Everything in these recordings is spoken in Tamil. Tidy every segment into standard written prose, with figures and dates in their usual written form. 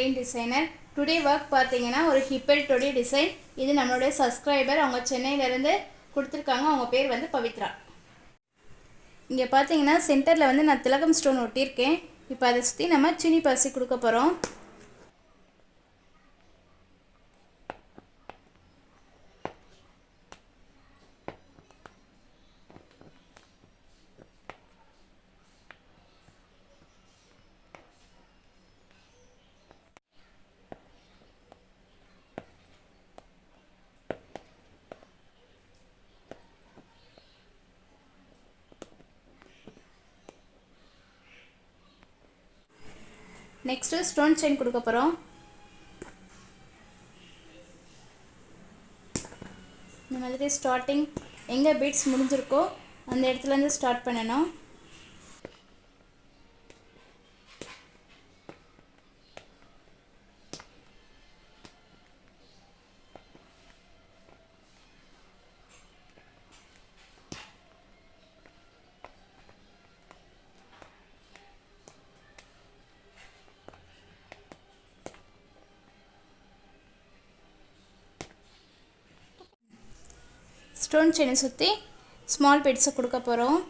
Online designer. Today work பார்த்தீங்கன்னா ஒரு hipbelt உடைய டிசைன். இது நம்மளுடைய சப்ஸ்கிரைபர் அவங்க சென்னையில இருந்து கொடுத்திருக்காங்க. அவங்க பேர் வந்து பவித்ரா. இங்க பார்த்தீங்கன்னா சென்டர்ல வந்து நான் திலகம் ஸ்டோன் ஒட்டியிருக்கேன். இப்போ அதை சுத்தி நம்ம சினி பசி கொடுக்க போறோம். நெக்ஸ்ட் ஸ்டோன் செயின் கொடுக்க போறோம். இந்த மாதிரி ஸ்டார்டிங் எங்க பீட்ஸ் முடிஞ்சிருக்கோ அந்த இடத்துல இருந்து ஸ்டார்ட் பண்ணனும். ஸ்டோன் செயினை சுற்றி ஸ்மால் பீட்ஸை கொடுக்க போகிறோம்.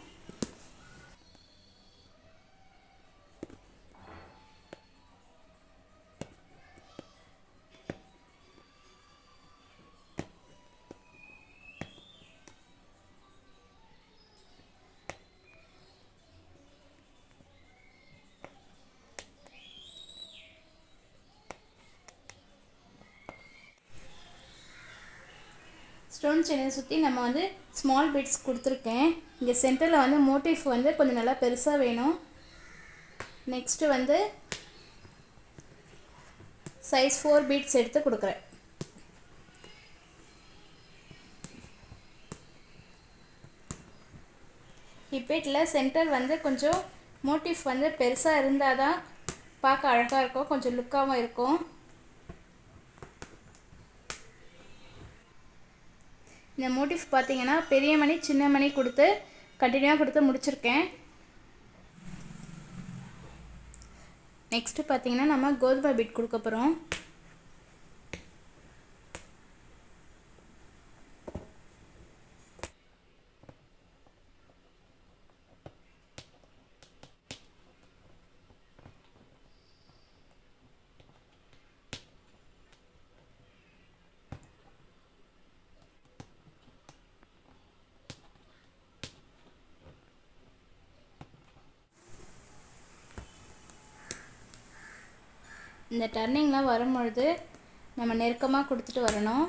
ஸ்டோன் செயினை சுற்றி நம்ம வந்து ஸ்மால் பீட்ஸ் கொடுத்துருக்கேன். இங்கே சென்டரில் வந்து மோட்டிவ் வந்து கொஞ்சம் நல்லா பெருசாக வேணும். நெக்ஸ்ட்டு வந்து சைஸ் 4 பீட்ஸ் எடுத்து கொடுக்குறேன். ஹிப்பேட்டில் சென்டர் வந்து கொஞ்சம் மோட்டிவ் வந்து பெருசாக இருந்தால் தான் பார்க்க அழகாக இருக்கும், கொஞ்சம் லுக்காகவும் இருக்கும். இந்த மோட்டிவ் பார்த்தீங்கன்னா பெரிய மணி சின்ன மணி கொடுத்து கண்டினியூவாக கொடுத்து முடிச்சிருக்கேன். நெக்ஸ்ட்டு பார்த்தீங்கன்னா நம்ம கோதுமை பீட் கொடுக்க போகிறோம். இந்த டர்னிங்லாம் வரும்பொழுது நம்ம நெருக்கமாக கொடுத்துட்டு வரணும்.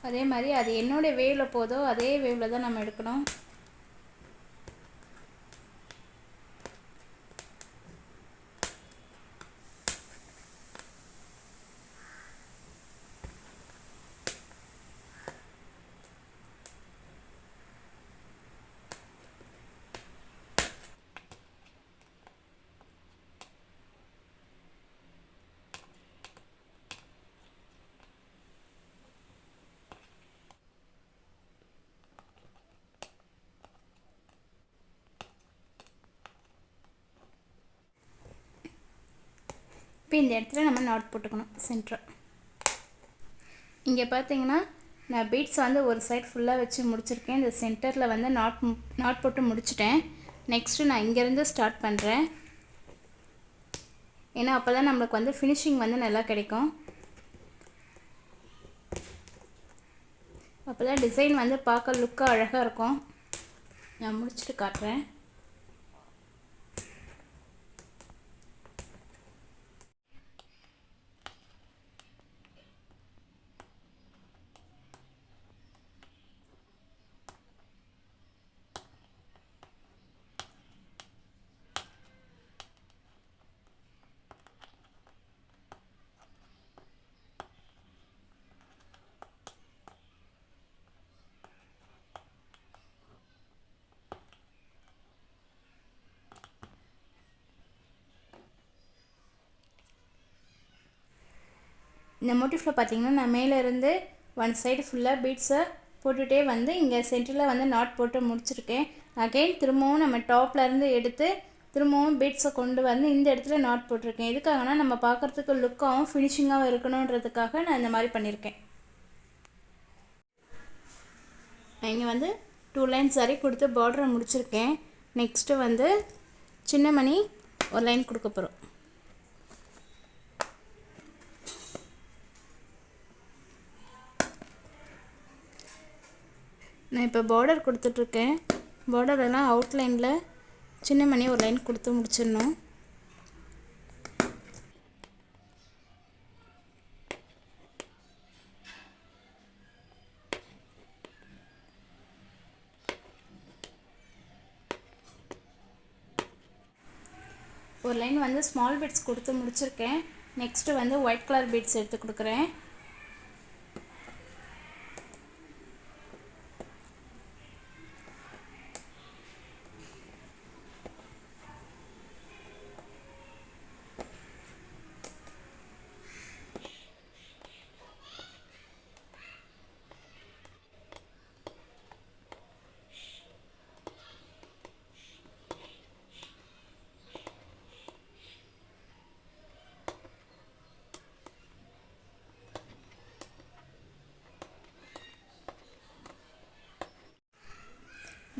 அதே மாதிரி அது என்னோட வேவ்ல போதோ அதே வேவ்ல தான் நம்ம எடுக்கணும். இப்போ இந்த இடத்துல நம்ம நாட் போட்டுக்கணும் சென்டர். இங்கே பார்த்தீங்கன்னா நான் பீட்ஸ் வந்து ஒரு சைட் ஃபுல்லாக வச்சு முடிச்சிருக்கேன். இந்த சென்டரில் வந்து நாட் போட்டு முடிச்சிட்டேன். நெக்ஸ்ட்டு நான் இங்கேருந்து ஸ்டார்ட் பண்ணுறேன். ஏன்னா அப்போ தான் நம்மளுக்கு வந்து ஃபினிஷிங் வந்து நல்லா கிடைக்கும். அப்போ தான் டிசைன் வந்து பார்க்க லுக்காக அழகாக இருக்கும். நான் முடிச்சுட்டு காட்டுறேன். இந்த மோட்டிஃபில் பார்த்தீங்கன்னா நான் மேலே இருந்து ஒன் சைடு ஃபுல்லாக பீட்ஸை போட்டுகிட்டே வந்து இங்கே சென்டரில் வந்து நாட் போட்டு முடிச்சிருக்கேன். அகைன் திரும்பவும் நம்ம டாப்லேருந்து எடுத்து திரும்பவும் பீட்ஸை கொண்டு வந்து இந்த இடத்துல நாட் போட்டிருக்கேன். எதுக்காகனா நம்ம பார்க்குறதுக்கு லுக்காகவும் ஃபினிஷிங்காகவும் இருக்கணுன்றதுக்காக நான் இந்த மாதிரி பண்ணியிருக்கேன். நான் இங்கே வந்து 2 லைன்ஸ் வரை கொடுத்து பார்டரை முடிச்சிருக்கேன். நெக்ஸ்ட்டு வந்து சின்ன மணி ஒரு லைன் கொடுக்க போகிறோம். நான் இப்போ பார்டர் கொடுத்துட்ருக்கேன். பார்டரெல்லாம் அவுட்லைனில் சின்ன மணி ஒரு லைன் கொடுத்து முடிச்சிடணும். ஒரு லைன் வந்து ஸ்மால் பீட்ஸ் கொடுத்து முடிச்சிருக்கேன். நெக்ஸ்ட்டு வந்து ஒயிட் கலர் பீட்ஸ் எடுத்து கொடுக்குறேன்.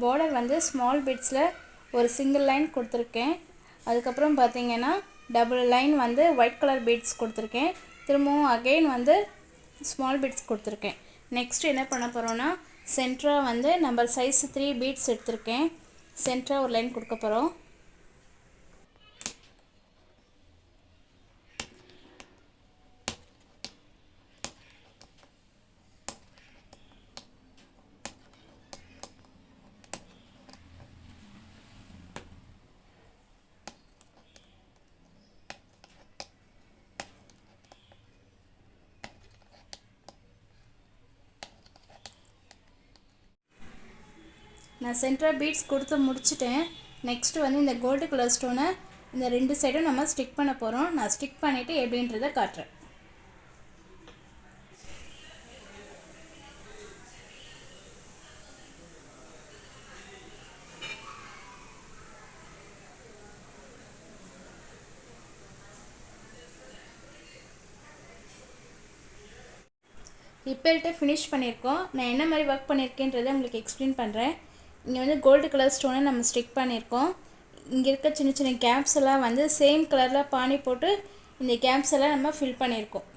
பார்டர் வந்து ஸ்மால் பீட்ஸில் ஒரு சிங்கிள் லைன் கொடுத்துருக்கேன். அதுக்கப்புறம் பார்த்தீங்கன்னா டபுள் லைன் வந்து ஒயிட் கலர் பீட்ஸ் கொடுத்துருக்கேன். திரும்பவும் அகெயின் வந்து ஸ்மால் பீட்ஸ் கொடுத்துருக்கேன். நெக்ஸ்ட் என்ன பண்ண போகிறோன்னா சென்டராக வந்து நம்பர் சைஸ் 3 பீட்ஸ் எடுத்திருக்கேன். சென்டராக ஒரு லைன் கொடுக்க போகிறோம். நான் சென்டராக பீட்ஸ் கொடுத்து முடிச்சிட்டேன். நெக்ஸ்ட்டு வந்து இந்த கோல்டு கலர் ஸ்டோனை இந்த 2 சைடும் நம்ம ஸ்டிக் பண்ண போகிறோம். நான் ஸ்டிக் பண்ணிவிட்டு எப்படின்றத காட்டுறேன். இப்போல்ட்டு ஃபினிஷ் பண்ணியிருக்கோம். நான் என்ன மாதிரி ஒர்க் பண்ணியிருக்கேன்றதை உங்களுக்கு எக்ஸ்பிளைன் பண்ணுறேன். இங்கே வந்து கோல்டு கலர் ஸ்டோனை நம்ம ஸ்டிக் பண்ணியிருக்கோம். இங்கே இருக்க சின்ன சின்ன கேப்ஸ் எல்லாம் வந்து சேம் கலரில் பானி போட்டு இந்த கேப்ஸ் எல்லாம் நம்ம ஃபில் பண்ணியிருக்கோம்.